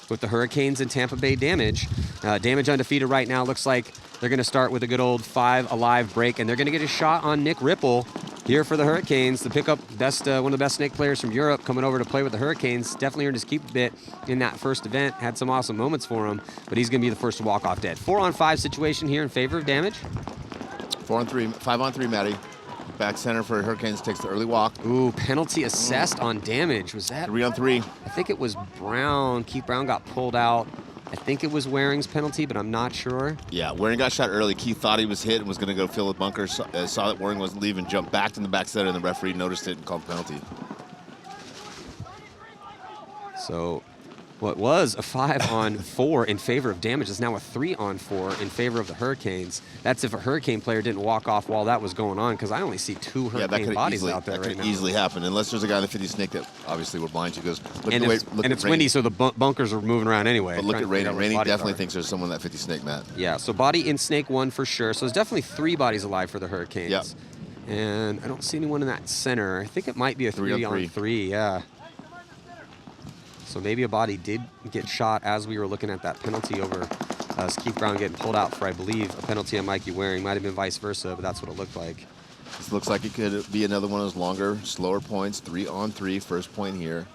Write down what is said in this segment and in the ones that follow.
with the Hurricanes and Tampa Bay Damage. Damage undefeated right now. Looks like they're going to start with a good old 5 alive break, and they're going to get a shot on Nick Ripple here for the Hurricanes. The pickup, one of the best snake players from Europe, coming over to play with the Hurricanes. Definitely earned his keep a bit in that first event. Had some awesome moments for him, but he's going to be the first to walk off dead. 4-on-5 situation here in favor of Damage. 4-on-3, 5-on-3, Matty. Back center for Hurricanes takes the early walk. Ooh, penalty assessed on Damage. Was that? 3-on-3. I think it was Brown. Keith Brown got pulled out. I think it was Waring's penalty, but I'm not sure. Yeah, Waring got shot early. Keith thought he was hit and was going to go fill the bunker. Saw that Waring wasn't leaving, jumped back to the back center, and the referee noticed it and called the penalty. So what was a 5-on-4 in favor of Damage is now a 3-on-4 in favor of the Hurricanes. That's if a Hurricane player didn't walk off while that was going on, because I only see 2 Hurricane bodies out there right now. That could easily happen, unless there's a guy in the 50 snake that obviously we're blind to. Goes, and it's windy, so the bunkers are moving around anyway. But look at Rainey. Rainey definitely thinks there's someone in that 50 snake, Matt. Yeah, so body in snake 1 for sure. So there's definitely 3 bodies alive for the Hurricanes. Yep. And I don't see anyone in that center. I think it might be a 3-on-3, yeah. So maybe a body did get shot as we were looking at that penalty over Keith Brown getting pulled out for, I believe, a penalty on Mikey Waring. Might have been vice versa, but that's what it looked like. This looks like it could be another one of those longer, slower points. 3-on-3, first point here.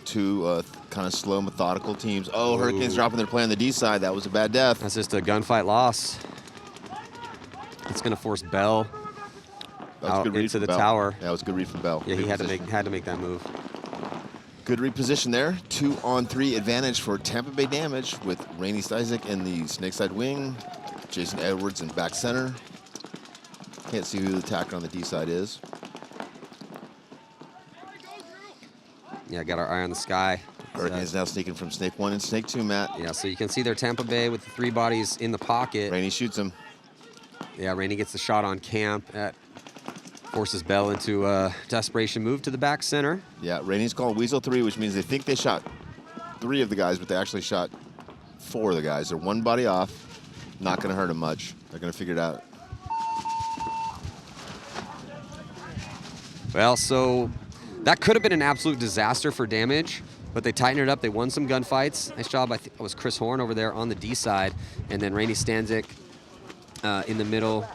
2 kind of slow, methodical teams. Oh, Hurricanes dropping their play on the D side. That was a bad death. That's just a gunfight loss. It's going to force Bell out into the tower. Yeah, it was a good read from Bell. Yeah, he had to make that move. Good reposition there. 2-on-3 advantage for Tampa Bay Damage with Rainey Steisek in the snake side wing. Jason Edwards in back center. Can't see who the attacker on the D side is. Yeah, got our eye on the sky. Hurricanes now sneaking from snake 1 and snake 2, Matt. Yeah, so you can see their Tampa Bay with the 3 bodies in the pocket. Rainey shoots him. Yeah, Rainey gets the shot on Camp. That forces Bell into a desperation move to the back center. Yeah, Rainey's called Weasel 3, which means they think they shot 3 of the guys, but they actually shot 4 of the guys. They're 1 body off. Not going to hurt them much. They're going to figure it out. Well, so that could have been an absolute disaster for Damage, but they tightened it up. They won some gunfights. Nice job. I think it was Chris Horn over there on the D side, and then Rainey Stanzik in the middle.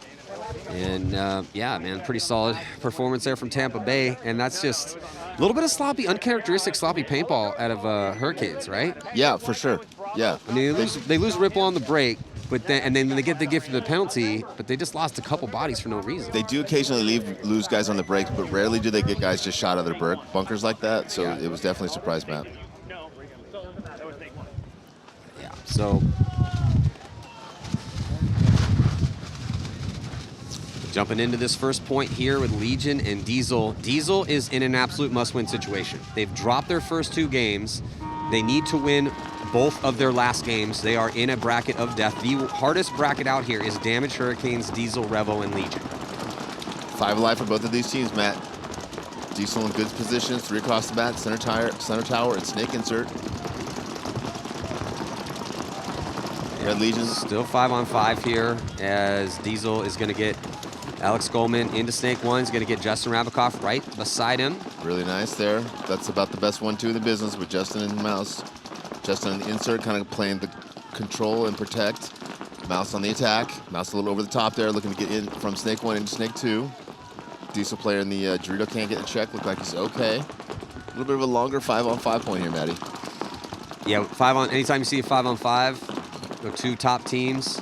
And yeah, man, pretty solid performance there from Tampa Bay. And that's just a little bit of sloppy, uncharacteristic sloppy paintball out of Hurricanes, right? Yeah, for sure. Yeah. I mean, they lose Ripple on the break, but then they get the gift of the penalty, but they just lost a couple bodies for no reason. They do occasionally lose guys on the breaks, but rarely do they get guys just shot out of their bunkers like that. So it was definitely a surprise, Matt. Yeah. So jumping into this first point here with Legion and Diesel. Diesel is in an absolute must-win situation. They've dropped their first 2 games. They need to win both of their last games. They are in a bracket of death. The hardest bracket out here is Damage, Hurricanes, Diesel, Revo, and Legion. 5 alive for both of these teams, Matt. Diesel in good positions, 3 across the bat, center tower, and snake insert. Red Legion. Still 5-on-5 here as Diesel is going to get Alex Goldman into snake 1. He's going to get Justin Rabikoff right beside him. Really nice there. That's about the best 1-2 in the business with Justin and Mouse. Justin on the insert, kind of playing the control and protect. Mouse on the attack. Mouse a little over the top there, looking to get in from snake 1 into snake 2. Diesel player in the Dorito can't get a check. Look like he's okay. A little bit of a longer 5-on-5 point here, Matty. Yeah, anytime you see a 5-on-5, the 2 top teams,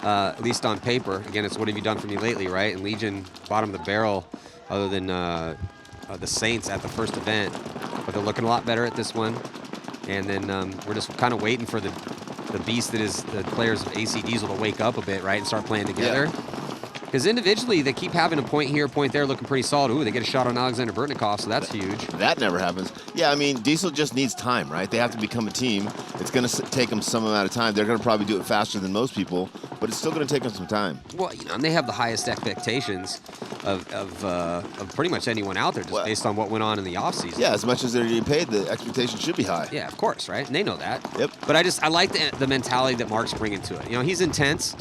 at least on paper. Again, it's what have you done for me lately, right? And Legion, bottom of the barrel, other than the Saints at the first event. But they're looking a lot better at this one. And then we're just kind of waiting for the beast that is the players of AC Diesel to wake up a bit, right, and start playing together. Because individually, they keep having a point here, point there, looking pretty solid. Ooh, they get a shot on Alexander Burtnikov, so that's huge. That never happens. Yeah, I mean, Diesel just needs time, right? They have to become a team. It's going to take them some amount of time. They're going to probably do it faster than most people, but it's still going to take them some time. Well, you know, and they have the highest expectations of pretty much anyone out there, just based on what went on in the offseason. Yeah, as much as they're getting paid, the expectation should be high. Yeah, of course, right? And they know that. Yep. But I like the mentality that Mark's bringing to it. You know, he's intense,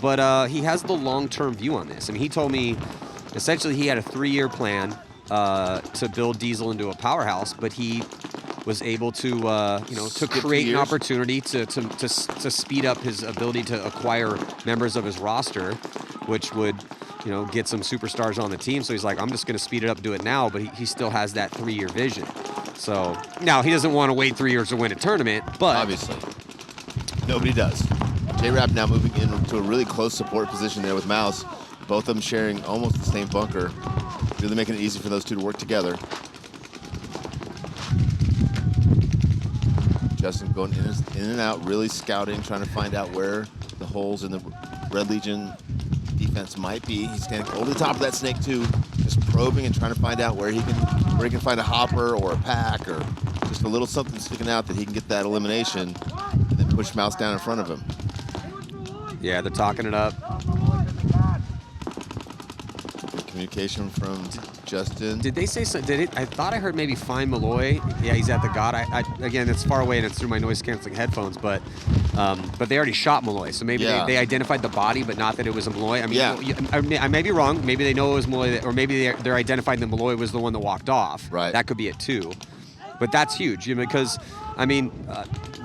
but he has the long-term view on this. I mean, he told me essentially he had a 3-year plan to build Diesel into a powerhouse, but he was able to, to create an opportunity to speed up his ability to acquire members of his roster, which would, get some superstars on the team. So he's like, I'm just going to speed it up and do it now, but he still has that 3-year vision. So now he doesn't want to wait 3 years to win a tournament, but obviously nobody does. J-Rab now moving into a really close support position there with Mouse. Both of them sharing almost the same bunker, really making it easy for those two to work together. Justin going in and out, really scouting, trying to find out where the holes in the Red Legion defense might be. He's standing over the top of that snake too, just probing and trying to find out where he can find a hopper or a pack or just a little something sticking out that he can get that elimination and then push Mouse down in front of him. Yeah, they're talking it up. Good communication from Justin. Did they say so? I thought I heard maybe find Malloy. Yeah, he's at the God. Again, it's far away and it's through my noise canceling headphones, but they already shot Malloy, so maybe they identified the body, but not that it was a Malloy. I mean, I may be wrong. Maybe they know it was Malloy, or maybe they're identifying that Malloy was the one that walked off. Right. That could be it too. But that's huge, because I mean,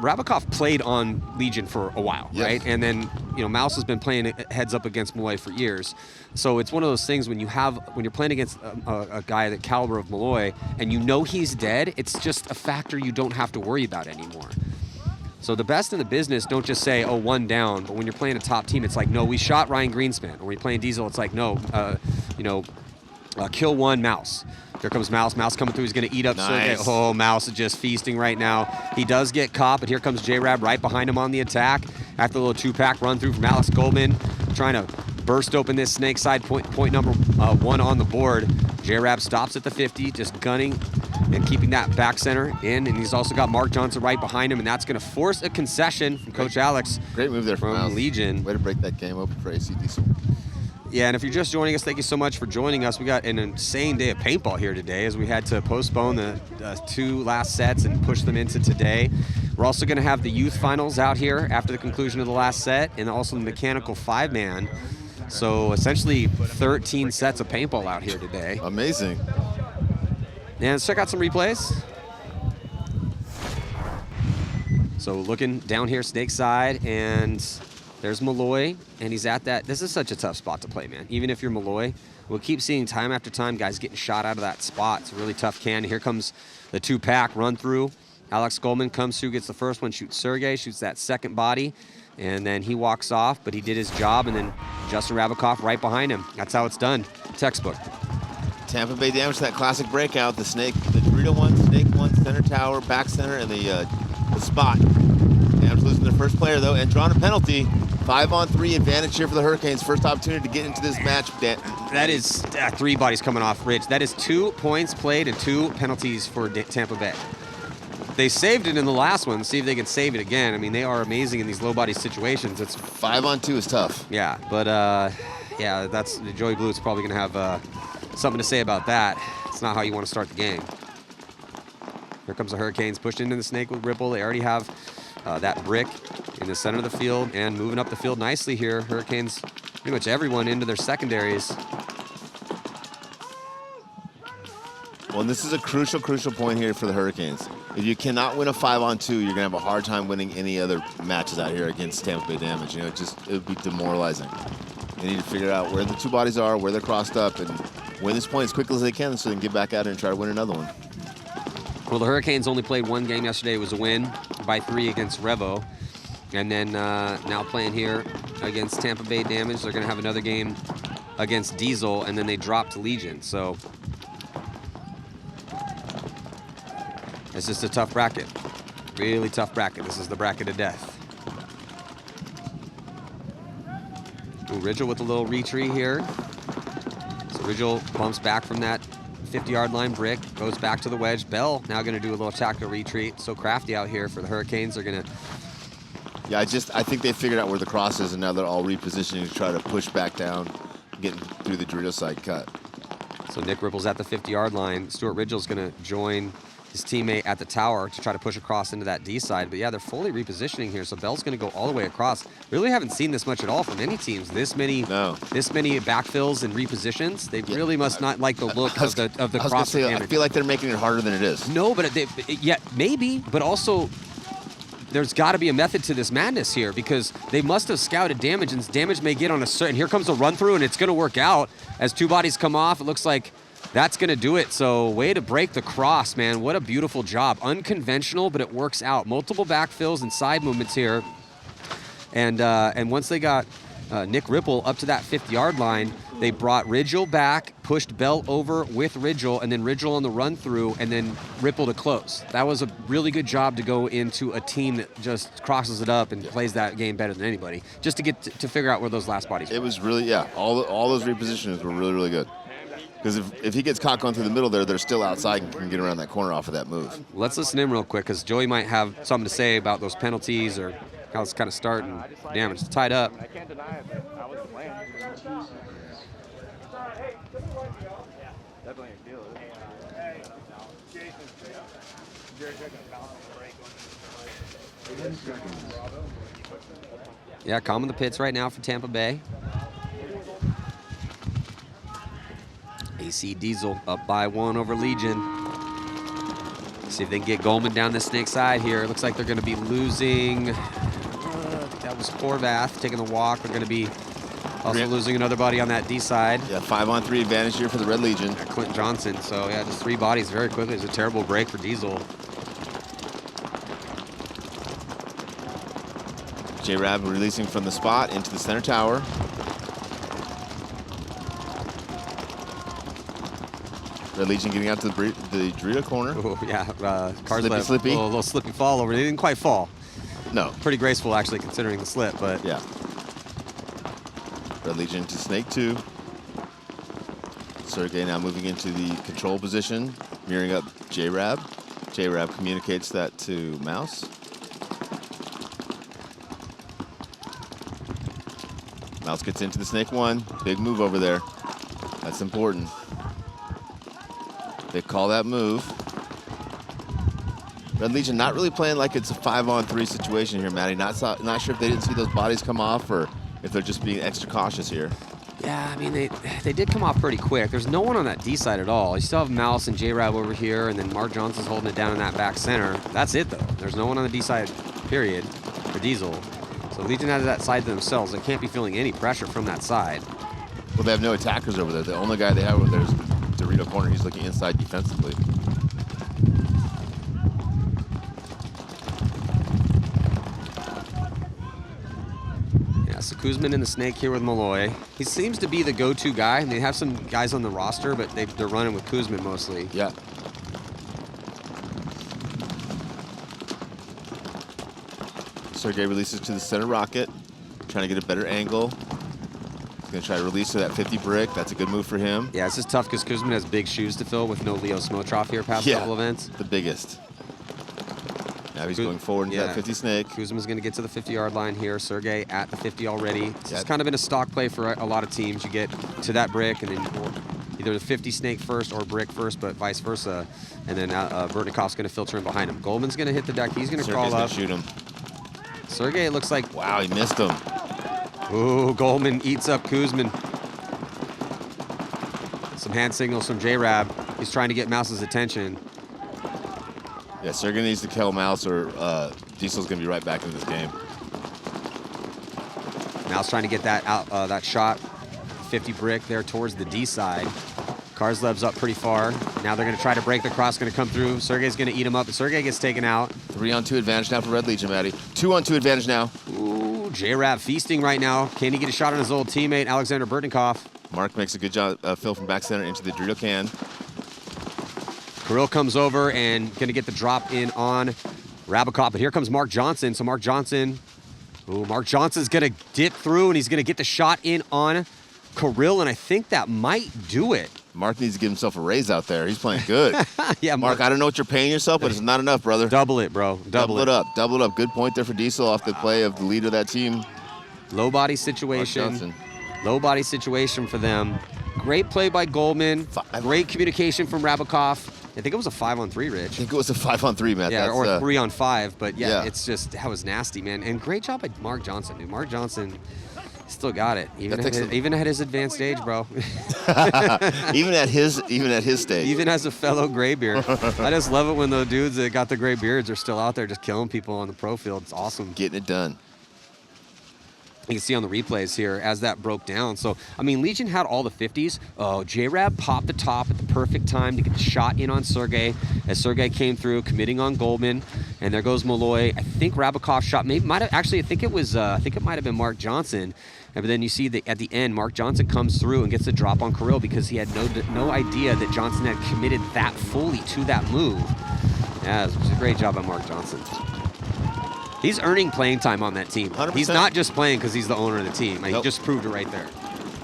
Rabakov played on Legion for a while, right? And then Mouse has been playing heads up against Malloy for years. So it's one of those things when you're playing against a guy the caliber of Malloy and he's dead, it's just a factor you don't have to worry about anymore. So the best in the business don't just say, oh, one down, but when you're playing a top team, it's like, no, we shot Ryan Greenspan. Or when you're playing Diesel, it's like, no, kill one Mouse. Here comes Mouse. Mouse coming through. He's going to eat up Sergey. Oh, Mouse is just feasting right now. He does get caught, but here comes J-Rab right behind him on the attack. After a little two-pack run through from Alex Goldman, trying to burst open this snake side. Point number 1 on the board. J-Rab stops at the 50, just gunning and keeping that back center in. And he's also got Mark Johnson right behind him, and that's going to force a concession from Coach Alex. Great move there from Legion. Way to break that game open for AC Diesel. Yeah, and if you're just joining us, thank you so much for joining us. We got an insane day of paintball here today as we had to postpone the 2 last sets and push them into today. We're also going to have the youth finals out here after the conclusion of the last set, and also the mechanical 5-man. So essentially 13 sets of paintball out here today. Amazing. And let's check out some replays. So looking down here, snake side, and there's Malloy, and he's at that. This is such a tough spot to play, man. Even if you're Malloy, we'll keep seeing time after time guys getting shot out of that spot. It's a really tough can. Here comes the 2-pack run through. Alex Goldman comes through, gets the first one, shoots Sergey, shoots that second body, and then he walks off, but he did his job, and then Justin Rabakov right behind him. That's how it's done. Textbook. Tampa Bay Damage, that classic breakout. The snake, the Dorito one, snake one, center tower, back center, and the spot. Damage losing their first player, though, and drawing a penalty. 5-on-3 advantage here for the Hurricanes. First opportunity to get into this match. That is 3 bodies coming off Rich. That is 2 points played and 2 penalties for Tampa Bay. They saved it in the last one. See if they can save it again. I mean, they are amazing in these low body situations. It's 5-on-2 is tough. Yeah, but yeah, that's Joey Blue's probably going to have something to say about that. It's not how you want to start the game. Here comes the Hurricanes, pushed into the snake with Ripple. They already have that brick in the center of the field and moving up the field nicely here. Hurricanes, pretty much everyone into their secondaries. Well, and this is a crucial point here for the Hurricanes. If you cannot win a 5-on-2, you're gonna have a hard time winning any other matches out here against Tampa Bay Damage. It would be demoralizing. They need to figure out where the 2 bodies are, where they're crossed up, and win this point as quickly as they can so they can get back out and try to win another one. Well, the Hurricanes only played 1 game yesterday. It was a win by 3 against Revo. And then now playing here against Tampa Bay Damage. They're going to have another game against Diesel, and then they drop to Legion. So it's just a tough bracket. Really tough bracket. This is the bracket of death. Ooh, Rigel with a little retreat here. So Rigel bumps back from that 50-yard line brick, goes back to the wedge. Bell now going to do a little tactical retreat. So crafty out here for the Hurricanes. They're going to... Yeah, I think they figured out where the cross is, and now they're all repositioning to try to push back down, getting through the Dorito side cut. So Nick Ripple's at the 50-yard line. Stuart Rigel's going to join his teammate at the tower to try to push across into that D side. But yeah, they're fully repositioning here, so Bell's going to go all the way across. Really haven't seen this much at all from any teams. This many backfills and repositions. They really must not like the look of the cross damage. I feel like they're making it harder than it is. No, but maybe, but also there's got to be a method to this madness here, because they must have scouted damage, and damage may get on a certain. Here comes a run through, and it's going to work out as 2 bodies come off. It looks like that's going to do it. So way to break the cross, man. What a beautiful job. Unconventional, but it works out. Multiple backfills and side movements here. And once they got Nick Ripple up to that 50-yard line, they brought Ridgel back, pushed Bell over with Ridgel, and then Ridgel on the run through, and then Ripple to close. That was a really good job to go into a team that just crosses it up and plays that game better than anybody, just to get to figure out where those last bodies were. It was really, all those repositions were really, really good. Because if he gets caught going through the middle there, they're still outside and can get around that corner off of that move. Let's listen in real quick, because Joey might have something to say about those penalties or how it's kind of starting. Damn, it's tied up. I can't deny it. I wasn't playing. Definitely a deal. Yeah, calm in the pits right now for Tampa Bay. AC Diesel up by 1 over Legion. See if they can get Goldman down the snake side here. It looks like they're going to be losing. That was Horvath taking the walk. They're going to be also losing another body on that D side. Yeah, 5-on-3 advantage here for the Red Legion. Clint Johnson. So yeah, just 3 bodies very quickly. It's a terrible break for Diesel. J-Rab releasing from the spot into the center tower. Red Legion getting out to the Dorito corner. Oh, yeah. Slippy. A little slippy fall over. They didn't quite fall. No. Pretty graceful, actually, considering the slip, but... Yeah. Red Legion to Snake 2. Sergey now moving into the control position, mirroring up J-Rab. J-Rab communicates that to Mouse. Mouse gets into the Snake 1. Big move over there. That's important. They call that move. Red Legion not really playing like it's a 5-on-3 situation here, Matty. Not sure if they didn't see those bodies come off or if they're just being extra cautious here. Yeah, I mean, they did come off pretty quick. There's no one on that D side at all. You still have Mouse and J-Rab over here, and then Mark Johnson's holding it down in that back center. That's it, though. There's no one on the D side, period, for Diesel. So Legion has that side to themselves. They can't be feeling any pressure from that side. Well, they have no attackers over there. The only guy they have over there is Dorito corner. He's looking inside defensively. Yeah, so Kuzman and the Snake here with Malloy. He seems to be the go-to guy. They have some guys on the roster, but they're running with Kuzman mostly. Yeah. Sergey releases to the center rocket, trying to get a better angle. He's going to try to release to that 50 brick. That's a good move for him. Yeah, this is tough because Kuzman has big shoes to fill with no Leo Smotroff here past couple events. The biggest. Now he's going forward into that 50 Snake. Kuzma's going to get to the 50-yard line here. Sergey at the 50 already. It's kind of been a stock play for a lot of teams. You get to that brick and then either the 50 Snake first or brick first, but vice versa. And then Burtnikov's going to filter in behind him. Goldman's going to hit the deck. He's going to crawl up. Shoot him. Sergey, it looks like... Wow, he missed him. Ooh, Goldman eats up Kuzman. Some hand signals from J-Rab. He's trying to get Mouse's attention. Yeah, Sergey needs to kill Mouse or Diesel's going to be right back into this game. Mouse trying to get that out, that shot, 50 brick there towards the D side. Karslev's up pretty far. Now they're going to try to break the cross, going to come through. Sergey's going to eat him up, but Sergey gets taken out. 3-on-2 advantage now for Red Legion, Matty. 2-on-2 advantage now. Ooh, J-Rab feasting right now. Can he get a shot on his old teammate, Alexander Burtnikov? Mark makes a good job, Phil from back center into the Dorito can. Kirill comes over and going to get the drop in on Rabakov, but here comes Mark Johnson. So Mark Johnson's going to dip through, and he's going to get the shot in on Kirill, and I think that might do it. Mark needs to give himself a raise out there. He's playing good. Yeah, Mark, I don't know what you're paying yourself, but it's not enough, brother. Double it, bro. Double it up. Double it up. Good point there for Diesel off the play of the leader of that team. Low body situation. Low body situation for them. Great play by Goldman. Great communication from Rabakov. I think it was a 5-on-3, Rich. I think it was a 5-on-3, Matt. Yeah, That's, or 3-on-5. But yeah, yeah. it's just, that was nasty, man. And great job by Mark Johnson, dude. Mark Johnson still got it, even at his advanced age, bro. even at his stage. Even as a fellow graybeard. I just love it when the dudes that got the gray beards are still out there just killing people on the pro field. It's awesome. Getting it done. You can see on the replays here as that broke down. So, I mean, Legion had all the 50s. Oh, J-Rab popped the top at the perfect time to get the shot in on Sergey as Sergey came through, committing on Goldman. And there goes Malloy. I think Rabakov's shot might have actually. I think it might have been Mark Johnson. But then you see that at the end, Mark Johnson comes through and gets the drop on Kirill because he had no idea that Johnson had committed that fully to that move. Yeah, it was a great job by Mark Johnson. He's earning playing time on that team. 100%. He's not just playing because he's the owner of the team. Nope. He just proved it right there.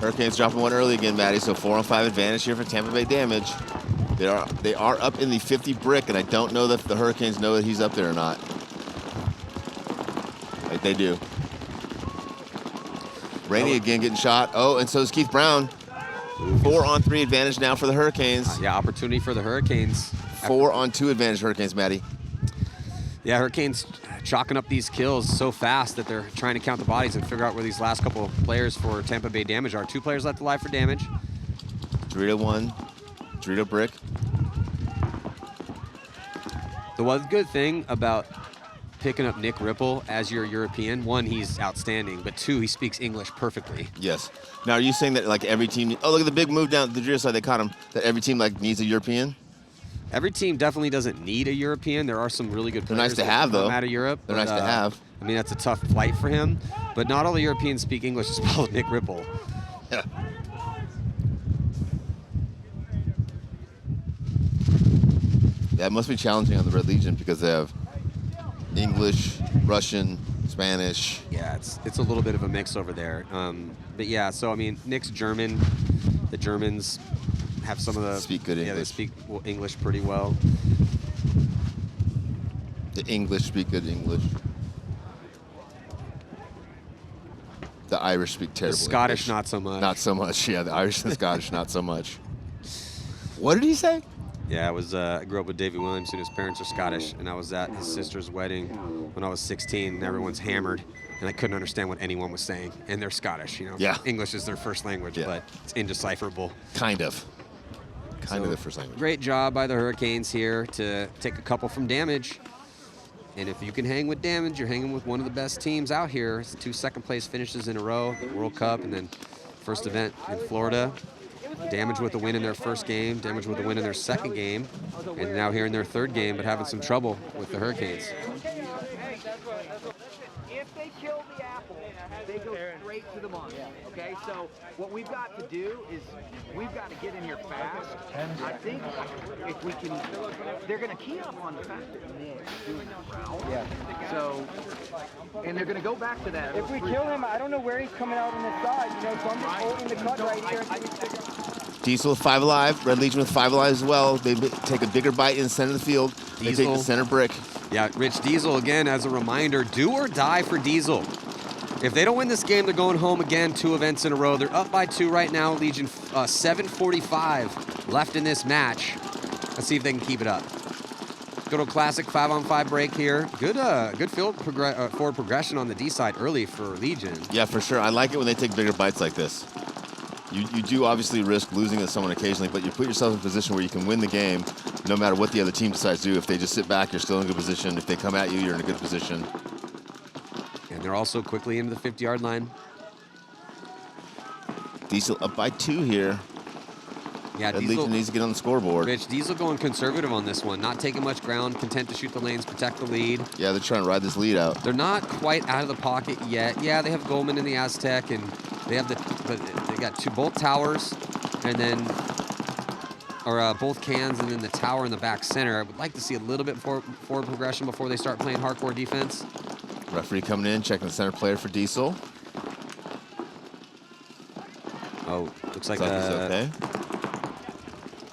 Hurricanes dropping one early again, Maddie. So 4-on-5 advantage here for Tampa Bay Damage. They are up in the 50 brick, and I don't know that the Hurricanes know that he's up there or not. Like they do. Rainey again getting shot. Oh, and so is Keith Brown. 4-on-3 advantage now for the Hurricanes. Yeah, opportunity for the Hurricanes. 4-on-2 advantage Hurricanes, Maddie. Yeah, Hurricanes chalking up these kills so fast that they're trying to count the bodies and figure out where these last couple of players for Tampa Bay Damage are. 2 players left alive for Damage. Dorito 1, Dorito brick. The one good thing about picking up Nick Ripple as your European, 1, he's outstanding, but 2, he speaks English perfectly. Yes. Now, are you saying that like every team? Oh, look at the big move down the Dorito side. They caught him. That every team like needs a European. Every team definitely doesn't need a European. There are some really good players. They're nice to have, though. Out of Europe. They're nice to have. I mean, that's a tough flight for him, but not all the Europeans speak English as well as Nick Ripple. Yeah. Yeah, it must be challenging on the Red Legion because they have English, Russian, Spanish. Yeah, it's a little bit of a mix over there. But yeah, so I mean, Nick's German. The Germans have some of the speak good English. Yeah, they speak English pretty well. The English speak good English. The Irish speak terrible. The Scottish, English. not so much. Not so much. Yeah, the Irish and the Scottish, not so much. What did he say? Yeah, I grew up with Davy Williamson. His parents are Scottish, and I was at his sister's wedding when I was 16, and everyone's hammered, and I couldn't understand what anyone was saying. And they're Scottish, you know. Yeah. English is their first language, but it's indecipherable. Kind of the first language. Great job by the Hurricanes here to take a couple from Damage. And if you can hang with Damage, you're hanging with one of the best teams out here. It's 2 second-place finishes in a row, the World Cup, and then first event in Florida. Damage with a win in their first game, Damage with a win in their second game, and now here in their third game, but having some trouble with the Hurricanes. If they kill the apple, they go straight to the monk. Okay, so what we've got to do is we've got to get in here fast. I think if we can, they're going to key up on the fact that Nick's doing this route. Yeah. So, and they're going to go back to that. If we kill him, I don't know where he's coming out on the side, you know, so I'm just holding the cut right here. Diesel with 5 alive, Red Legion with 5 alive as well. They take a bigger bite in the center of the field. They take the center brick. Yeah, Rich, Diesel, again, as a reminder, do or die for Diesel. If they don't win this game, they're going home again 2 events in a row. They're up by 2 right now. Legion 7:45 left in this match. Let's see if they can keep it up. Go to a classic 5-on-5 break here. Good field forward progression on the D side early for Legion. Yeah, for sure. I like it when they take bigger bites like this. You do obviously risk losing to someone occasionally, but you put yourself in a position where you can win the game no matter what the other team decides to do. If they just sit back, you're still in a good position. If they come at you, you're in a good position. And they're also quickly into the 50-yard line. Diesel up by 2 here. Yeah, Red Diesel Legion needs to get on the scoreboard. Rich, Diesel going conservative on this one, not taking much ground, content to shoot the lanes, protect the lead. Yeah, they're trying to ride this lead out. They're not quite out of the pocket yet. Yeah, they have Goldman in the Aztec, and they have but they got both towers, and then both cans, and then the tower in the back center. I would like to see a little bit forward progression before they start playing hardcore defense. Referee coming in, checking the center player for Diesel. Oh, looks like he's okay.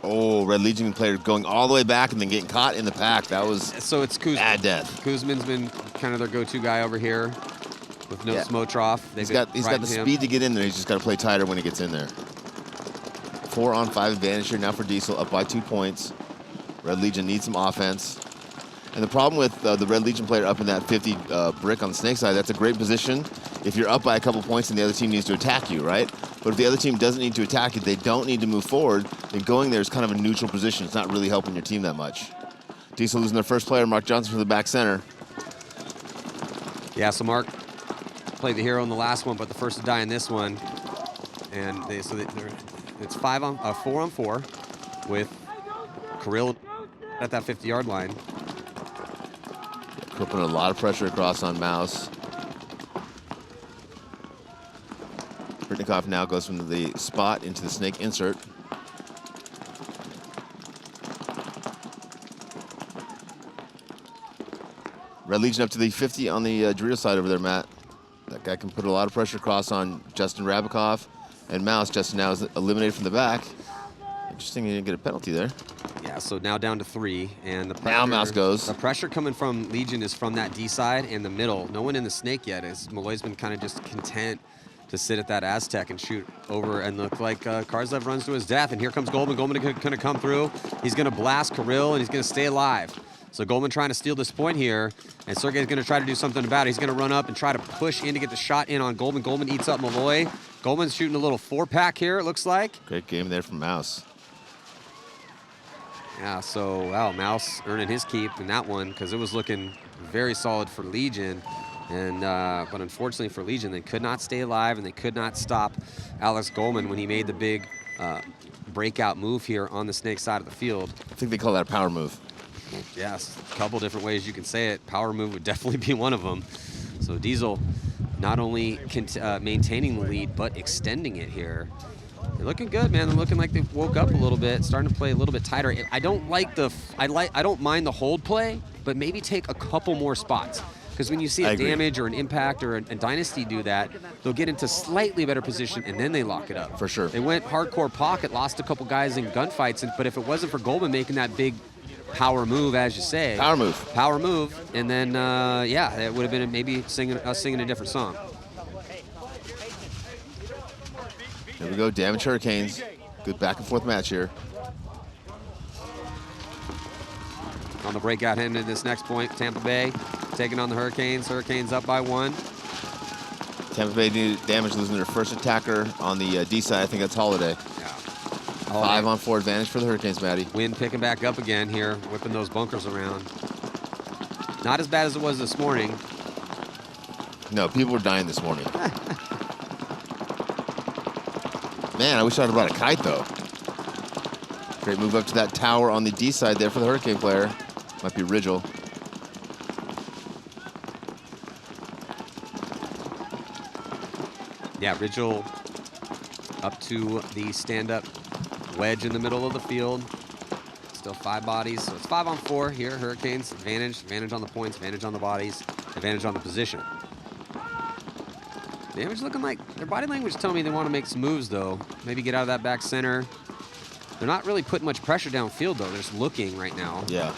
Oh, Red Legion player going all the way back and then getting caught in the pack. That was so it's Kuzman. Bad death. Kuzman's been kind of their go-to guy over here with no Smotroff. He's got the speed to get in there. He's just got to play tighter when he gets in there. 4-on-5 advantage here now for Diesel, up by 2 points. Red Legion needs some offense. And the problem with the Red Legion player up in that 50 brick on the snake side, that's a great position if you're up by a couple points and the other team needs to attack you, right? But if the other team doesn't need to attack you, they don't need to move forward, then going there is kind of a neutral position. It's not really helping your team that much. Diesel losing their first player, Mark Johnson from the back center. Yeah, so Mark played the hero in the last one, but the first to die in this one. And it's 4 on 4 with Kirill at that 50-yard line. Putting a lot of pressure across on Mouse. Britnikoff now goes from the spot into the snake insert. Red Legion up to the 50 on the Dorito side over there, Matt. That guy can put a lot of pressure across on Justin Rabikoff and Mouse. Justin now is eliminated from the back. Interesting, he didn't get a penalty there. Yeah, so now down to 3, and the pressure, now Mouse goes. The pressure coming from Legion is from that D side and the middle. No one in the snake yet. As Malloy's been kind of just content to sit at that Aztec and shoot over and look like Karslev runs to his death. And here comes Goldman. Goldman going to come through. He's going to blast Kirill, and he's going to stay alive. So Goldman trying to steal this point here, and Sergey's going to try to do something about it. He's going to run up and try to push in to get the shot in on Goldman. Goldman eats up Malloy. Goldman's shooting a little 4-pack here, it looks like. Great game there from Mouse. Yeah, so, wow, Mouse earning his keep in that one because it was looking very solid for Legion. And but unfortunately for Legion, they could not stay alive and they could not stop Alex Goldman when he made the big breakout move here on the snake side of the field. I think they call that a power move. Yes, a couple different ways you can say it. Power move would definitely be one of them. So Diesel not only maintaining the lead, but extending it here. They're looking good, man. They're looking like they woke up a little bit, starting to play a little bit tighter. I don't mind the hold play, but maybe take a couple more spots. Because when you see a damage or an impact or a dynasty do that, they'll get into slightly better position and then they lock it up. For sure. They went hardcore pocket, lost a couple guys in gunfights, but if it wasn't for Goldman making that big power move, as you say. Power move. And then, yeah, it would have been maybe singing a different song. There we go, damage Hurricanes. Good back and forth match here. On the breakout heading into this next point, Tampa Bay taking on the Hurricanes. Hurricanes up by 1. Tampa Bay needed damage, losing their first attacker on the D side. I think that's Holiday. Yeah. 5 on 4 advantage for the Hurricanes, Matty. Wind picking back up again here, whipping those bunkers around. Not as bad as it was this morning. No, people were dying this morning. Man, I wish I'd have brought a kite, though. Great move up to that tower on the D side there for the Hurricane player. Might be Rigel. Yeah, Rigel up to the stand-up wedge in the middle of the field. Still 5 bodies, so it's 5 on 4 here. Hurricanes, advantage on the points, advantage on the bodies, advantage on the position. Damage looking like their body language is telling me they want to make some moves, though. Maybe get out of that back center. They're not really putting much pressure downfield, though. They're just looking right now. Yeah.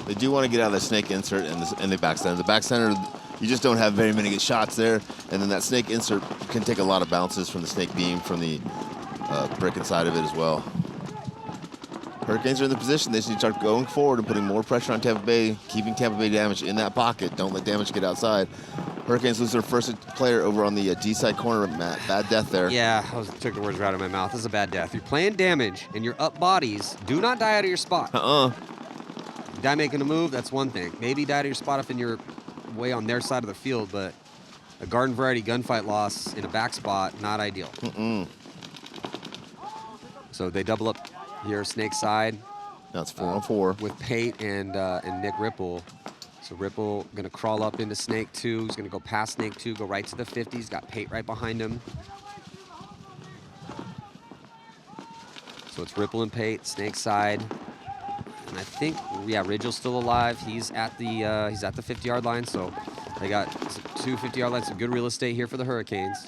They do want to get out of the snake insert and the back center. The back center, you just don't have very many good shots there. And then that snake insert can take a lot of bounces from the snake beam, from the brick inside of it as well. Hurricanes are in the position. They just need to start going forward and putting more pressure on Tampa Bay, keeping Tampa Bay damage in that pocket. Don't let damage get outside. Hurricanes lose their first player over on the D-side corner, Matt. Bad death there. Yeah, I took the words right out of my mouth. This is a bad death. You're playing damage and you're up bodies. Do not die out of your spot. Die making a move, that's one thing. Maybe die out of your spot if you're way on their side of the field, but a garden variety gunfight loss in a back spot, not ideal. So they double up here, snake side. Now it's 4 on 4. With Pate and Nick Ripple. So Ripple gonna crawl up into Snake 2. He's gonna go past Snake 2, go right to the 50. He's got Pate right behind him. So it's Ripple and Pate, Snake side. And I think, yeah, Rigel's still alive. He's at the 50-yard line. So they got 2 50-yard lines, some good real estate here for the Hurricanes.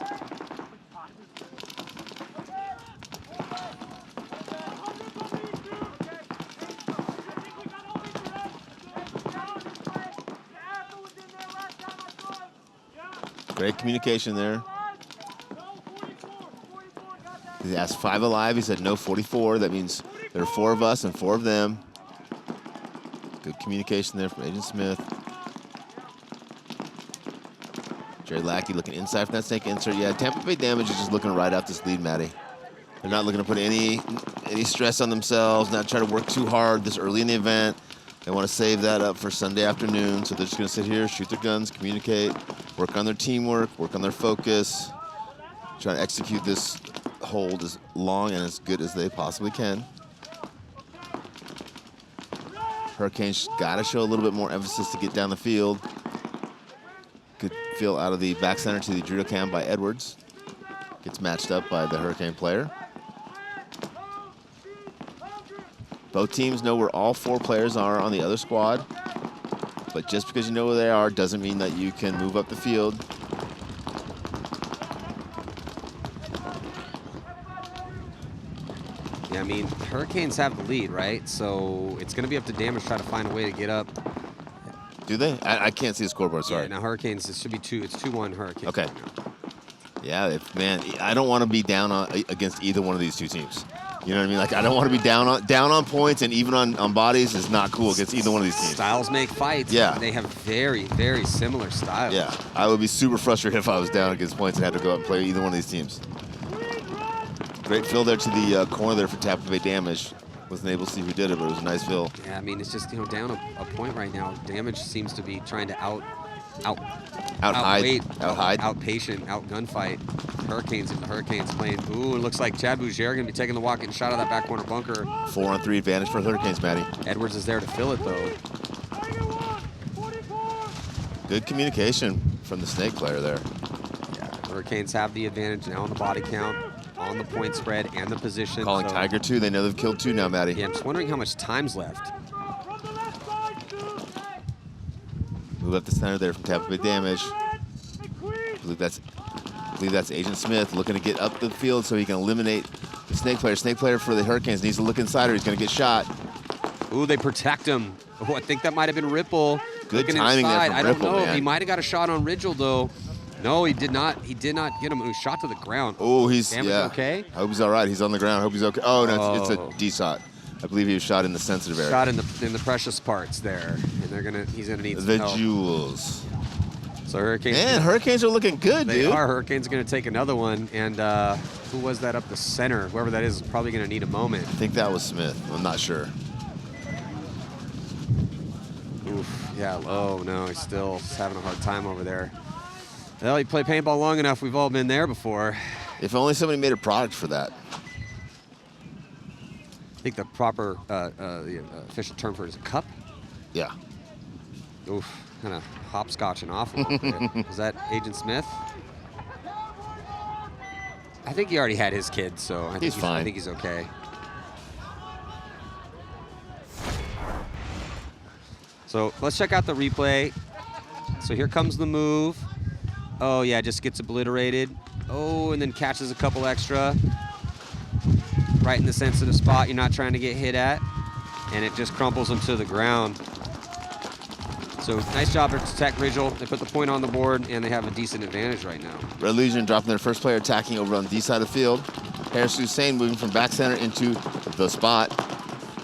Great communication there. He asked 5 alive. He said no 44. That means there are 4 of us and 4 of them. Good communication there from Agent Smith. Jerry Lackey looking inside from that snake insert. Yeah, Tampa Bay Damage is just looking right out this lead, Maddie. They're not looking to put any stress on themselves, not try to work too hard this early in the event. They want to save that up for Sunday afternoon, so they're just going to sit here, shoot their guns, communicate, work on their teamwork, work on their focus, try to execute this hold as long and as good as they possibly can. Hurricanes got to show a little bit more emphasis to get down the field. Good feel out of the back center to the judo cam by Edwards. Gets matched up by the Hurricane player. Both teams know where all 4 players are on the other squad, but just because you know where they are doesn't mean that you can move up the field. Yeah, I mean, Hurricanes have the lead, right? So it's going to be up to Damage to try to find a way to get up. Do they? I can't see the scoreboard, sorry. Yeah, now Hurricanes, it should be 2. It's 2-1 Hurricanes. Okay. Yeah, man, I don't want to be down against either one of these two teams. You know what I mean? Like, I don't want to be down on points and even on bodies is not cool against either one of these teams. Styles make fights. Yeah. They have very, very similar styles. Yeah, I would be super frustrated if I was down against points and had to go out and play either one of these teams. Great fill there to the corner there for Tampa Bay Damage. Wasn't able to see who did it, but it was a nice fill. Yeah, I mean, it's just, down a point right now. Damage seems to be trying to Out-hide. out-patient, out-gunfight. Hurricanes, if the Hurricanes playing. Ooh, it looks like Chad Bouger going to be taking the walk and shot out of that back corner bunker. 4-on-3 advantage for the Hurricanes, Matty. Edwards is there to fill it, though. Good communication from the snake player there. Yeah, Hurricanes have the advantage now on the body count, on the point spread, and the position. Calling Tiger 2. They know they've killed 2 now, Matty. Yeah, I'm just wondering how much time's left. Move up the center there from Tampa Bay Damage. I believe that's Agent Smith looking to get up the field so he can eliminate the snake player. Snake player for the Hurricanes needs to look inside or he's going to get shot. Ooh, they protect him. Oh, I think that might have been Ripple. Good looking timing inside. there from I don't Ripple, know. man. He might have got a shot on Rigel, though. No, he did not. He did not get him. He was shot to the ground. Oh, he's Damage okay? I hope he's all right. He's on the ground. I hope he's okay. Oh, no, it's a D-shot. I believe he was shot in the sensitive area. Shot in the precious parts there, and he's gonna need some help. The jewels. So Hurricanes. Man, Hurricanes are looking good, They dude. are. Hurricanes are gonna take another one, and who was that up the center? Whoever that is probably gonna need a moment. I think that was Smith. I'm not sure. Oof. Yeah. Oh no, he's still having a hard time over there. Well, you play paintball long enough. We've all been there before. If only somebody made a product for that. I think the proper the official term for it is a cup. Yeah. Oof, kind of hopscotching off a little bit. Was that Agent Smith? I think he already had his kid, so I think He's fine. I think he's okay. So let's check out the replay. So here comes the move. Oh yeah, just gets obliterated. Oh, and then catches a couple extra. Right in the sensitive spot you're not trying to get hit at. And it just crumples him to the ground. So nice job to protect Rigel. They put the point on the board, and they have a decent advantage right now. Red Legion dropping their first player attacking over on the D side of the field. Harris Hussein moving from back center into the spot.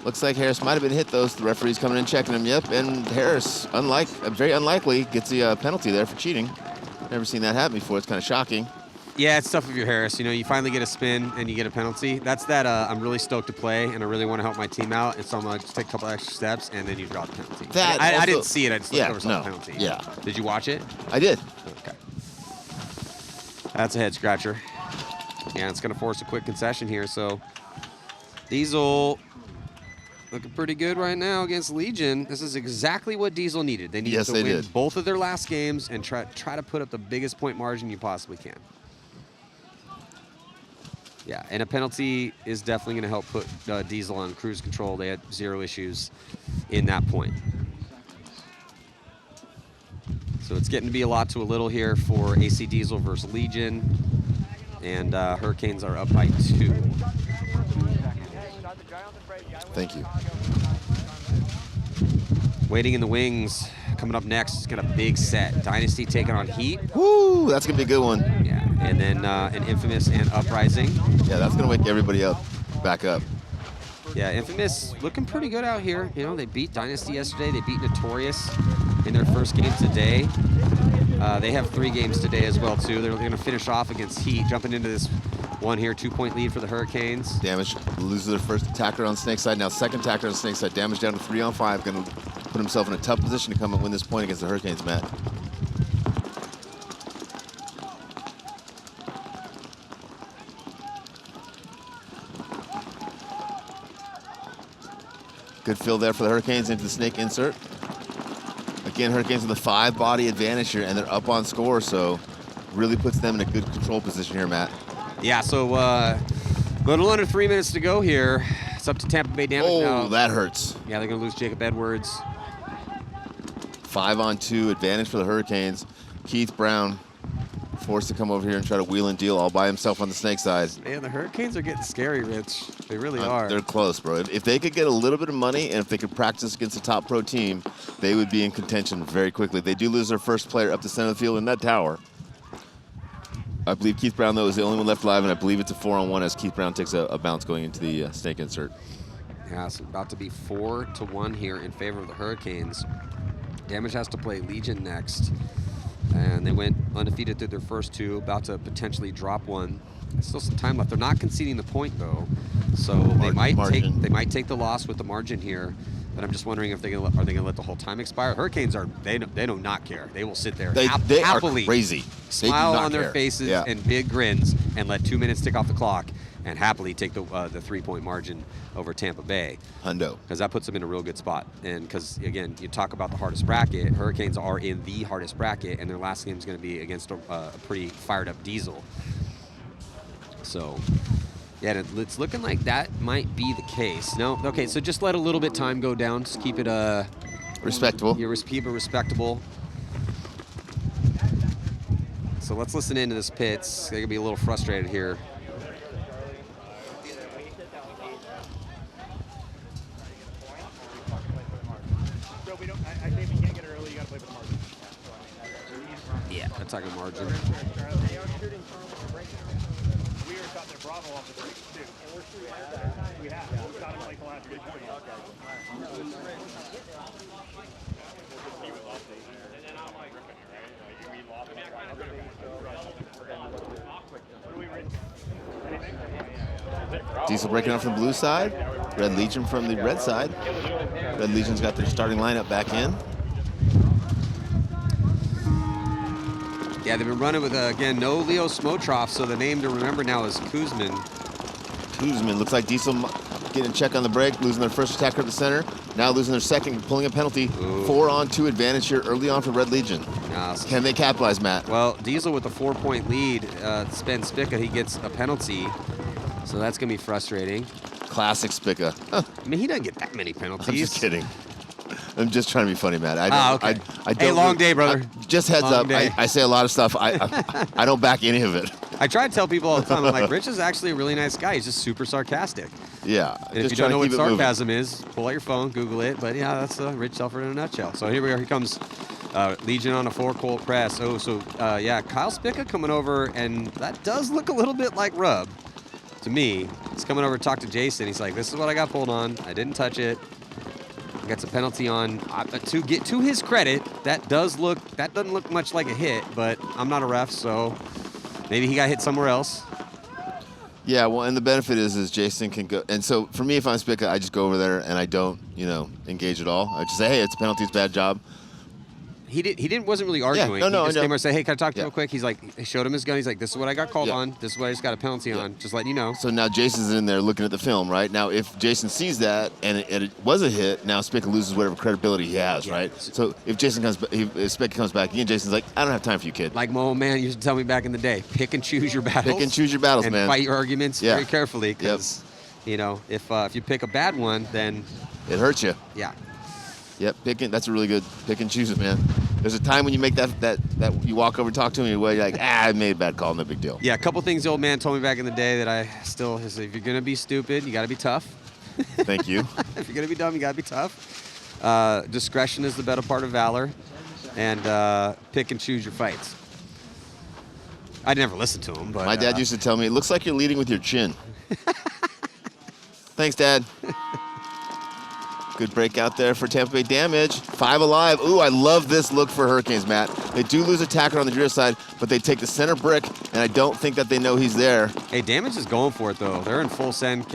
Looks like Harris might have been hit, though. The referee's coming in checking him. Yep, and Harris, very unlikely, gets the penalty there for cheating. Never seen that happen before. It's kind of shocking. Yeah, it's tough if you're Harris. You finally get a spin and you get a penalty. That's that I'm really stoked to play and I really want to help my team out. And so I'm going to just take a couple extra steps and then you draw the penalty. I didn't see it. I just looked over the penalty. Yeah. Did you watch it? I did. Okay. That's a head scratcher. And it's going to force a quick concession here. So Diesel looking pretty good right now against Legion. This is exactly what Diesel needed. They needed to win both of their last games and try to put up the biggest point margin you possibly can. Yeah, and a penalty is definitely going to help put Diesel on cruise control. They had 0 issues in that point. So it's getting to be a lot to a little here for AC Diesel versus Legion. And Hurricanes are up by 2. Thank you. Waiting in the wings. Coming up next, it's got a big set. Dynasty taking on Heat. Woo, that's going to be a good one. Yeah, and then an Infamous and Uprising. Yeah, that's going to wake everybody up, back up. Yeah, Infamous looking pretty good out here. You know, they beat Dynasty yesterday. They beat Notorious in their first game today. They have 3 games today as well, too. They're going to finish off against Heat, jumping into this one here, 2-point lead for the Hurricanes. Damage loses their first attacker on Snake side. Now second attacker on Snake side. Damage down to 3 on 5. Going to put himself in a tough position to come and win this point against the Hurricanes, Matt. Good fill there for the Hurricanes into the Snake insert. Again, Hurricanes with a 5-body advantage here, and they're up on score, so really puts them in a good control position here, Matt. Yeah, so a little under 3 minutes to go here. It's up to Tampa Bay damage now. Oh, that hurts. Yeah, they're going to lose Jacob Edwards. 5-on-2 advantage for the Hurricanes. Keith Brown forced to come over here and try to wheel and deal all by himself on the Snake side. Man, the Hurricanes are getting scary, Rich. They really are. They're close, bro. If they could get a little bit of money and if they could practice against a top pro team, they would be in contention very quickly. They do lose their first player up the center of the field in that tower. I believe Keith Brown, though, is the only one left alive, and I believe it's a 4-on-1 as Keith Brown takes a bounce going into the Snake insert. Yeah, it's about to be 4-1 here in favor of the Hurricanes. Damage has to play Legion next. And they went undefeated through their first 2, about to potentially drop one. There's still some time left. They're not conceding the point, though. So they might take the loss with the margin here. But I'm just wondering if are they gonna let the whole time expire? Hurricanes they do not care. They will sit there They happily are crazy. Smile on their faces yeah. and big grins and let 2 minutes tick off the clock and happily take the 3-point margin over Tampa Bay. Hundo. Because that puts them in a real good spot. And because, again, you talk about the hardest bracket, Hurricanes are in the hardest bracket, and their last game is going to be against a pretty fired-up Diesel. So, yeah, it's looking like that might be the case. No, okay, so just let a little bit time go down. Just keep it respectable. Keep it respectable. So let's listen into this Pitts. They're going to be a little frustrated here. Yeah, attacking margin. Diesel breaking off from the blue side. Red Legion from the red side. Red Legion's got their starting lineup back in. Yeah, they've been running with, again, no Leo Smotroff, so the name to remember now is Kuzmin. Kuzmin, looks like Diesel getting a check on the break, losing their first attacker at the center. Now losing their second, pulling a penalty. 4-on-2 advantage here early on for Red Legion. Can they capitalize, Matt? Well, Diesel with a 4-point lead. Spen Spica, he gets a penalty, so that's going to be frustrating. Classic Spica. I mean, he doesn't get that many penalties. I'm just kidding. I'm just trying to be funny, Matt. Okay. Hey, long day, brother. Just heads up. I say a lot of stuff. I don't back any of it. I try to tell people all the time, I'm like, Rich is actually a really nice guy. He's just super sarcastic. Yeah. And if you don't know what sarcasm is, pull out your phone, Google it. But yeah, that's Rich Selford in a nutshell. So here we are. Here comes Legion on a 4-Colt press. Oh, so yeah, Kyle Spica coming over, and that does look a little bit like Rub to me. He's coming over to talk to Jason. He's like, this is what I got pulled on. I didn't touch it. Gets a penalty on. To get to his credit, that doesn't look much like a hit, but I'm not a ref, so maybe he got hit somewhere else. Yeah, well, and the benefit is Jason can go. And so for me, if I'm Spica, I just go over there and I don't, engage at all. I just say, hey, it's a penalty, it's a bad job. He wasn't really arguing. Yeah, no, he just came over and said, hey, can I talk to you Yeah. real quick? He's like, he showed him his gun. He's like, this is what I got called on. This is what I just got a penalty on. Just letting you know. So now Jason's in there looking at the film, right? Now, if Jason sees that and it was a hit, now Spica loses whatever credibility he has, right? So if if Spica comes back again, Jason's like, I don't have time for you, kid. Like my old man used to tell me back in the day, pick and choose your battles. Pick and choose your battles, and man. fight your arguments very carefully, because, if you pick a bad one, then it hurts you. Yeah. Yep, that's a really good pick and choose it, man. There's a time when you make that you walk over and talk to him, you're like, I made a bad call, no big deal. Yeah, a couple things the old man told me back in the day that I still, if you're going to be stupid, you got to be tough. Thank you. If you're going to be dumb, you got to be tough. Discretion is the better part of valor, and pick and choose your fights. I never listened to him, but my dad used to tell me, it looks like you're leading with your chin. Thanks, Dad. Good break out there for Tampa Bay Damage. 5 alive. Ooh, I love this look for Hurricanes, Matt. They do lose a tacker on the Dorito side, but they take the center brick, and I don't think that they know he's there. Hey, Damage is going for it, though. They're in full send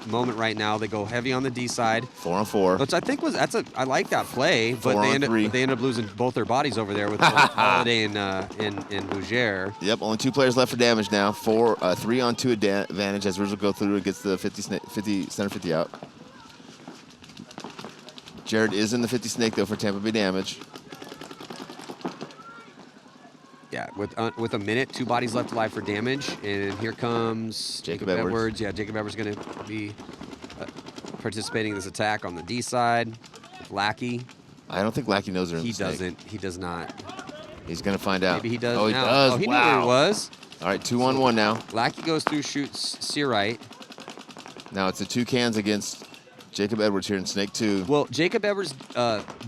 moment right now. They go heavy on the D side. 4 on 4. Which I think I like that play, but they end up losing both their bodies over there with Holiday and Bougere. Yep, only 2 players left for Damage now. 3 on 2 advantage as Rizzo go through and gets the 50 center 50 out. Jared is in the 50 snake, though, for Tampa Bay Damage. Yeah, with a minute, 2 bodies left alive for Damage. And here comes Jacob Edwards. Yeah, Jacob Edwards going to be participating in this attack on the D side. Lackey. I don't think Lackey knows they're in the snake. He doesn't. He does not. He's going to find out. Maybe he does Oh, he now. does. Oh, he wow. knew where he was. All right, 2 on 1 now. Lackey goes through, shoots Searite. Now it's the 2 cans against Jacob Edwards here in Snake 2. Well, Jacob Edwards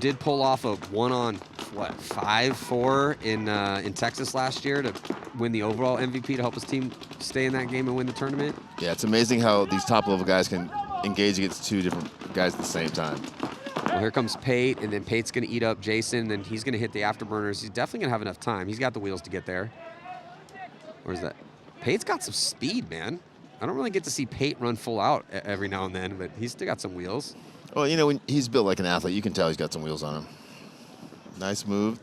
did pull off a 5-4 in Texas last year to win the overall MVP to help his team stay in that game and win the tournament. Yeah, it's amazing how these top-level guys can engage against 2 different guys at the same time. Well, here comes Pate, and then Pate's going to eat up Jason, and then he's going to hit the afterburners. He's definitely going to have enough time. He's got the wheels to get there. Where's that? Pate's got some speed, man. I don't really get to see Pate run full out every now and then, but he's still got some wheels. Well, you know, when he's built like an athlete, you can tell he's got some wheels on him. Nice move.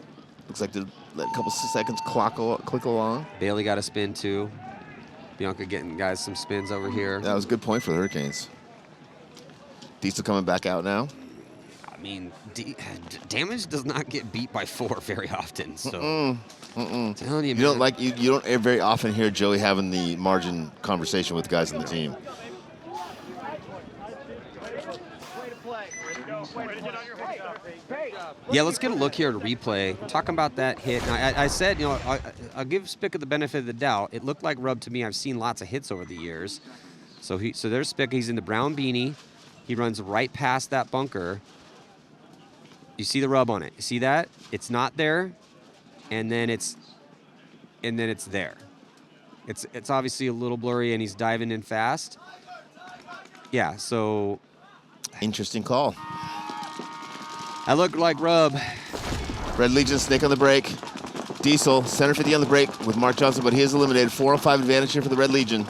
Looks like to let a couple seconds click along. Bailey got a spin, too. Bianca getting guys some spins over here. That was a good point for the Hurricanes. Diesel coming back out now. I mean, Damage does not get beat by 4 very often, so... I'm telling you, man. You don't very often hear Joey having the margin conversation with guys on the team. Yeah, let's get a look here at a replay. We're talking about that hit. Now, I said, you know, I'll give Spica the benefit of the doubt. It looked like rub to me. I've seen lots of hits over the years. So there's Spica. He's in the brown beanie. He runs right past that bunker. You see the rub on it. You see that? It's not there. And then it's there. It's obviously a little blurry, and he's diving in fast. Yeah, so interesting call. That looked like rub. Red Legion snake on the break. Diesel center 50 on the break with Mark Johnson, but he is eliminated. 4 on 5 advantage here for the Red Legion.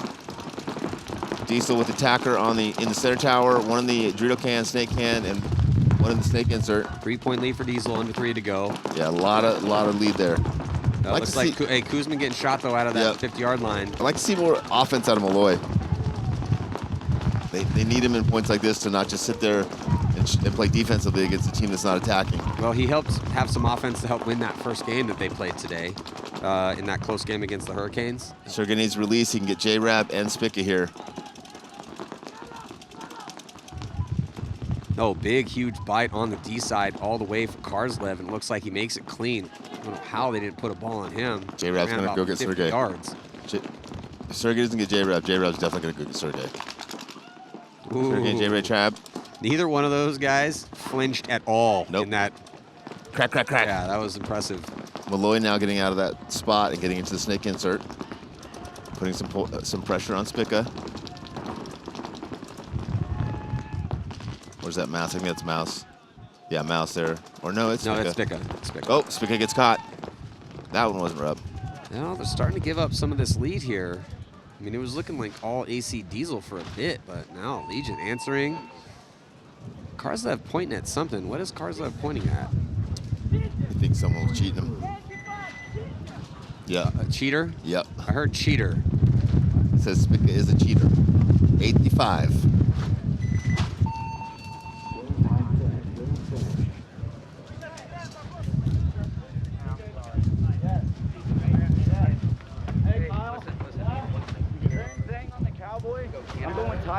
Diesel with attacker in the center tower, 1 in the Dorito can, snake can, and 1 in the snake insert. 3-point lead for Diesel, under 3 to go. Yeah, a lot of lead there. Looks like Kuzma getting shot, though, out of that 50-yard line. I'd like to see more offense out of Malloy. They need him in points like this to not just sit there and play defensively against a team that's not attacking. Well, he helps have some offense to help win that first game that they played today in that close game against the Hurricanes. Sergey needs release. He can get J-Rab and Spica here. Oh, big, huge bite on the D side all the way for Karslev, and it looks like he makes it clean. I don't know how they didn't put a ball on him. J-Rab's going to go get Sergey. Yards. If Sergey doesn't get J-Rab, J-Rab's definitely going to go get Sergey. Sergey and J-Rab trap. Neither one of those guys flinched at all in that. Crack, crack, crack. Yeah, that was impressive. Malloy now getting out of that spot and getting into the snake insert. Putting some pressure on Spica. Where's that mouse? I think that's mouse. Yeah, mouse there. Or no, it's Spica. No, it's Spica. Spica. Oh, Spica gets caught. That one wasn't rub. No, they're starting to give up some of this lead here. I mean, it was looking like all AC Diesel for a bit, but now Legion answering. Karslev pointing at something. What is Karslev pointing at? I think someone was cheating him. Yeah. A cheater? Yep. I heard cheater. It says Spica is a cheater. 85.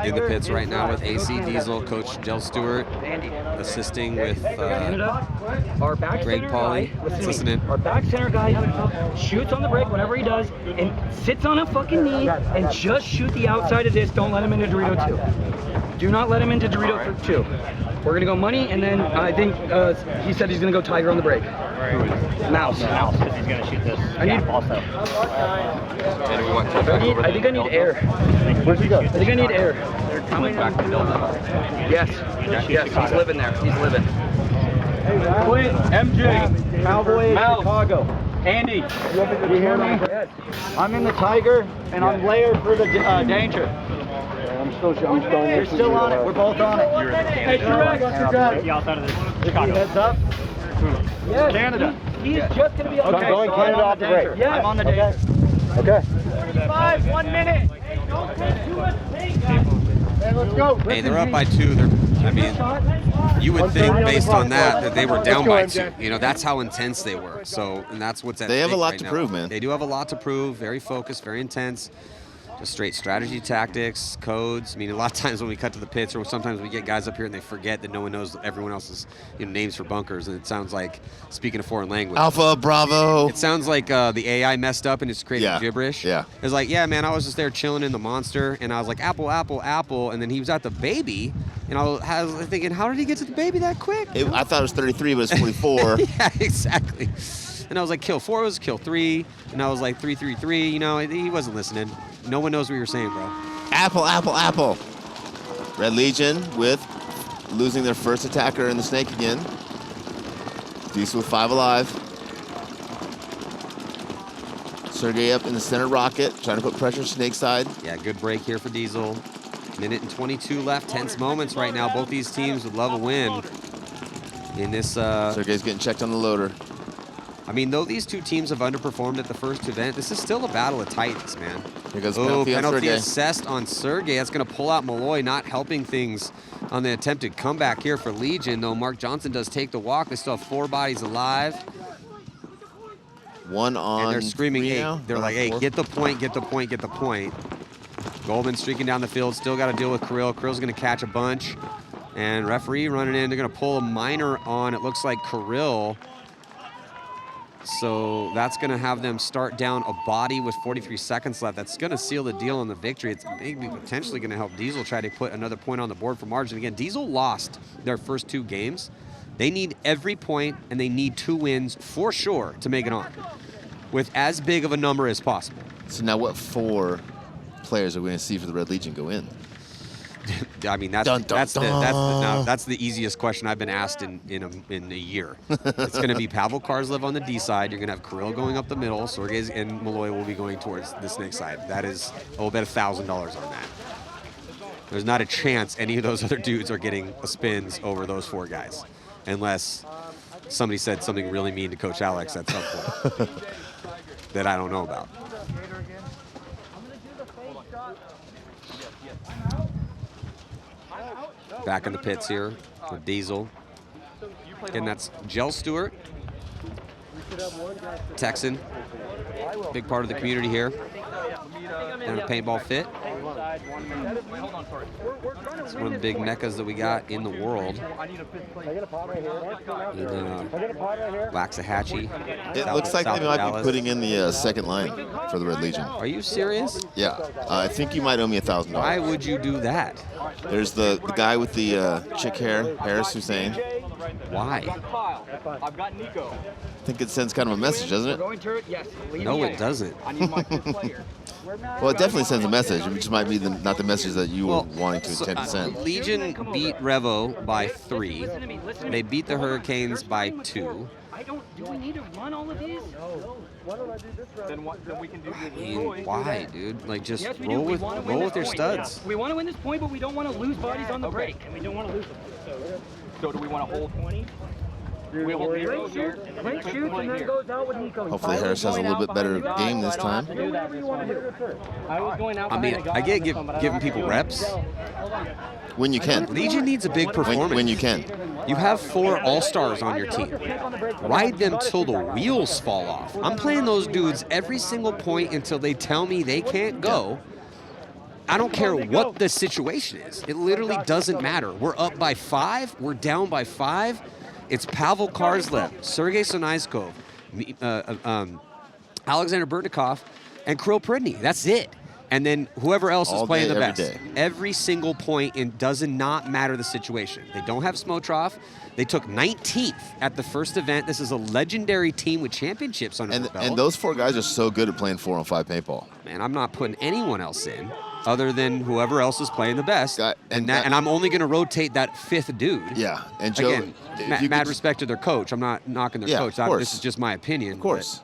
In the pits right now with AC Diesel, Coach Del Stewart assisting with our back Greg center Pauly. guy, Listening. Our back center guy shoots on the break whenever he does and sits on a fucking knee and just shoot the outside of this. Don't let him into Dorito 2. Do not let him into Dorito 2. We're going to go money, and then I think he said he's going to go Tiger on the break. Mouse. Mouse, because he's going to shoot this also. I think I need air. Where'd you go? I think I need air. Coming back to building. Yes, yes, he's living there. He's living. Clint, MJ, Cowboy in Mouse. Chicago. Andy. You hear me? I'm in the Tiger, and I'm layered for the Danger. You're still on it. We're both on it. Hey, Shrek. The outside of the Chicago. Heads up. Yes, Canada. He's just going to be on Okay, going Canada off the break. Yes. I'm on the Danger. Okay. 5, 1 minute. Hey, let's go. Hey, they're up by 2. I mean, you would think based on that they were down by 2. You know, that's how intense they were. So, and that's what's at They have a stake lot right to now. prove, man. They do have a lot to prove. Very focused, very intense. Just straight strategy, tactics, codes. I mean, a lot of times when we cut to the pits, or sometimes we get guys up here and they forget that no one knows everyone else's names for bunkers, and it sounds like speaking a foreign language. Alpha, Bravo. It sounds like the AI messed up and it's creating gibberish. Yeah. It's like, yeah, man, I was just there chilling in the monster, and I was like, apple, apple, apple, and then he was at the baby, and I was thinking, how did he get to the baby that quick? I thought it was 33, but it's 44. Yeah, exactly. And I was like, kill 4 was kill 3, and I was like 3, 3, 3. You know, he wasn't listening. No one knows what you're saying, bro. Apple, apple, apple. Red Legion with losing their first attacker in the snake again. Diesel with 5 alive. Sergey up in the center rocket, trying to put pressure snake side. Yeah, good break here for Diesel. Minute and 22 left. Tense moments right now. Both these teams would love a win in this. Sergey's getting checked on the loader. I mean, though these two teams have underperformed at the first event, this is still a battle of titans, man. Here goes penalty on penalty Sergey. assessed on Sergey. That's going to pull out Malloy, not helping things on the attempted comeback here for Legion, though Mark Johnson does take the walk. They still have 4 bodies alive. One on. And they're screaming, three hey, now? they're One like, on hey, 4. get the point, get the point, get the point. Goldman streaking down the field, still got to deal with Kirill. Kirill's going to catch a bunch. And referee running in, they're going to pull a minor on, it looks like Kirill. So that's going to have them start down a body with 43 seconds left. That's going to seal the deal on the victory. It's maybe potentially going to help Diesel try to put another point on the board for margin. Again, Diesel lost their first 2 games. They need every point, and they need 2 wins for sure to make it on, with as big of a number as possible. So now what 4 players are we going to see for the Red Legion go in? I mean, that's the easiest question I've been asked in a year. It's going to be Pavel Karslev on the D side. You're going to have Kirill going up the middle. Sergey and Malloy will be going towards the snake side. That is, I'll bet $1,000 on that. There's not a chance any of those other dudes are getting spins over those 4 guys, unless somebody said something really mean to Coach Alex at some point that I don't know about. Back in the pits here with Diesel. Again, that's Jell Stewart, Texan, big part of the community here. And a paintball fit. It's one of the big meccas that we got in the world. In Waxahachie. It looks like they might be putting in the second line for the Red Legion. Are you serious? Yeah. I think you might owe me $1,000. Why would you do that? There's the guy with the chick hair, Harris Hussein. Why? I've got Nico. I think it sends kind of a message, doesn't it? Going to it? Yes. No, it doesn't. I need my 5th player. Well, it definitely sends a message. It just might be not the message that you were wanting to intend to send. Legion beat Revo by 3. They beat the Hurricanes by 2. Do we need to run all of these? Then we can do I mean, why, dude? Like, just Yes, we do. roll We with wanna win this their point. studs. We want to win this point, but we don't want to lose bodies on the break. And we don't want to lose them. So do we want to hold 20? We hold Nico here. Clint shoots and then goes out with Nico. Hopefully Harris has a little bit better game this time. Do whatever you want to do. I was going out. I mean, I get giving people reps. When you can. Legion needs a big performance. When you can. You have 4 all-stars on your team. Ride them till the wheels fall off. I'm playing those dudes every single point until they tell me they can't go. I don't care what the situation is. It literally doesn't matter. We're up by 5. We're down by 5. It's Pavel Karslev, Sergey Sonaiskov, Alexander Burtnikov, and Kirill Pridny. That's it. And then whoever else is playing the best. Every single point, and does not matter the situation. They don't have Smotrov. They took 19th at the first event. This is a legendary team with championships under their belt. And those 4 guys are so good at playing 4-on-5 paintball. Man, I'm not putting anyone else in. other than whoever else is playing the best. And I'm only going to rotate that 5th dude. Yeah, and Joe, again, mad respect to their coach. I'm not knocking their coach. This is just my opinion. Of course.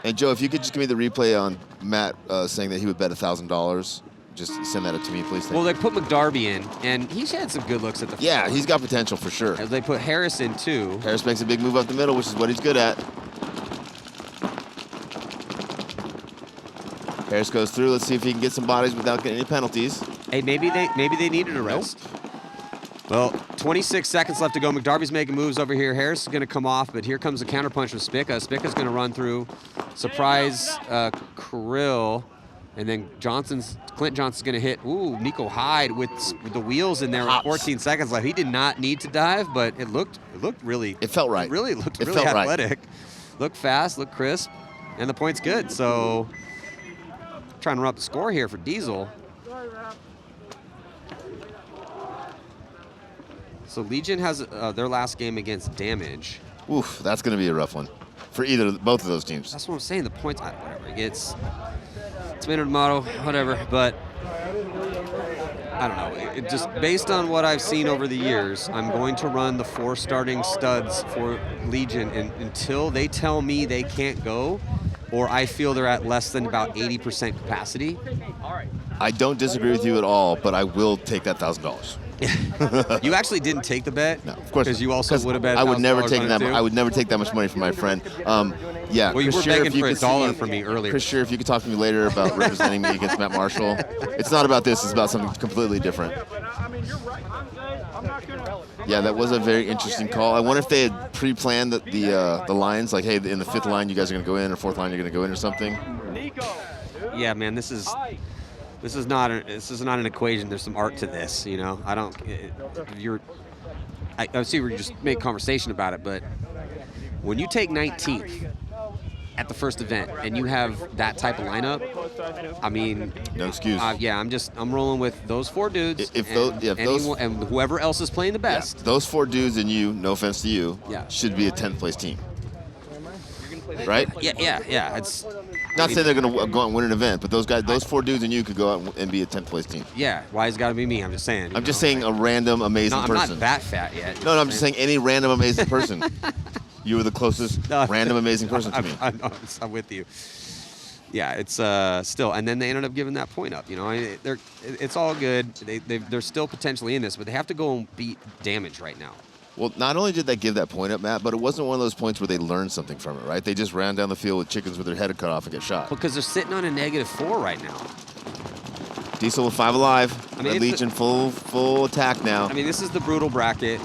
And Joe, if you could just give me the replay on Matt saying that he would bet $1,000, just send that up to me, please. Well, they put McDarby in, and he's had some good looks at the front. Yeah, he's got potential for sure. As they put Harris in too. Harris makes a big move up the middle, which is what he's good at. Harris goes through. Let's see if he can get some bodies without getting any penalties. Hey, maybe they needed a rest. Well, 26 seconds left to go. McDarby's making moves over here. Harris is going to come off, but here comes a counterpunch from Spica. Spica's going to run through. Surprise Krill. And then Clint Johnson's going to hit, Nico Hyde with the wheels in there with 14 seconds left. He did not need to dive, but it looked really. It felt right. Really looked really athletic. Looked fast, looked crisp, and the point's good. So trying to run up the score here for Diesel. So Legion has their last game against Damage. Oof, that's going to be a rough one for both of those teams. That's what I'm saying. The points, whatever. It's Maynard model, whatever. But I don't know. It just based on what I've seen over the years, I'm going to run the 4 starting studs for Legion until they tell me they can't go, or I feel they're at less than about 80% capacity. I don't disagree with you at all, but I will take that $1,000. You actually didn't take the bet? No, of course. Because you also would have bet. I would never take that. I would never take that much money from my friend. Yeah. Well, you were begging for $1 from me earlier. Chris Scheer, if you could talk to me later about representing me against Matt Marshall. It's not about this. It's about something completely different. Yeah, that was a very interesting call. I wonder if they had pre-planned the lines, like, hey, in the 5th line you guys are going to go in, or 4th line you're going to go in, or something. Yeah, man, this is not an equation. There's some art to this, you know. I see where you just make conversation about it, but when you take 19th at the first event and you have that type of lineup, I mean, no excuse. Yeah, I'm rolling with those 4 dudes. And whoever else is playing the best. Yeah, those 4 dudes and you, no offense to you, should be a 10th place team. Right? Yeah. It's not saying they're going to go out and win an event, but those 4 dudes and you could go out and be a 10th place team. Yeah. Why has it got to be me? I'm just saying. I'm just saying a random amazing person. I'm not that fat yet. No, I'm just saying any random amazing person. You were the closest random amazing person to me. I'm with you. Yeah, it's still, and then they ended up giving that point up. You know, it's all good. They're still potentially in this, but they have to go and beat Damage right now. Well, not only did they give that point up, Matt, but it wasn't one of those points where they learned something from it, right? They just ran down the field with chickens with their head cut off and get shot. Because they're sitting on a -4 right now. Diesel with 5 alive. Legion full attack now. I mean, this is the brutal bracket.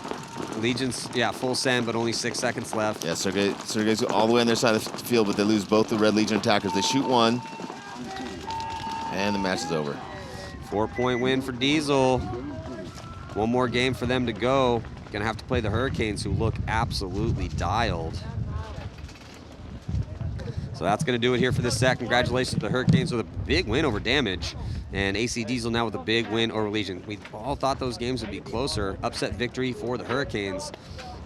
Legion's, full send, but only 6 seconds left. Yeah, Sergey's all the way on their side of the field, but they lose both the Red Legion attackers. They shoot one, and the match is over. 4-point win for Diesel. One more game for them to go. Gonna have to play the Hurricanes, who look absolutely dialed. So that's gonna do it here for this set. Congratulations to the Hurricanes with a big win over Damage. And AC Diesel now with a big win over Legion. We all thought those games would be closer. Upset victory for the Hurricanes.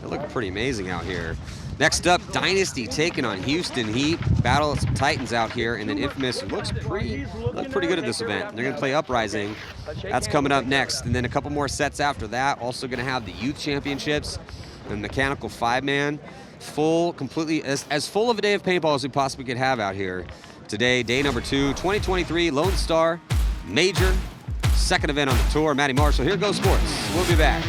They're looking pretty amazing out here. Next up, Dynasty taking on Houston Heat. Battle of some Titans out here. And then Infamous looks pretty good at this event. They're going to play Uprising. That's coming up next. And then a couple more sets after that. Also going to have the Youth Championships and Mechanical 5-Man. Completely as full of a day of paintball as we possibly could have out here. Today, day number 2, 2023 Lone Star Major. Second event on the tour. Matty Marshall, Here Goes Sports. We'll be back.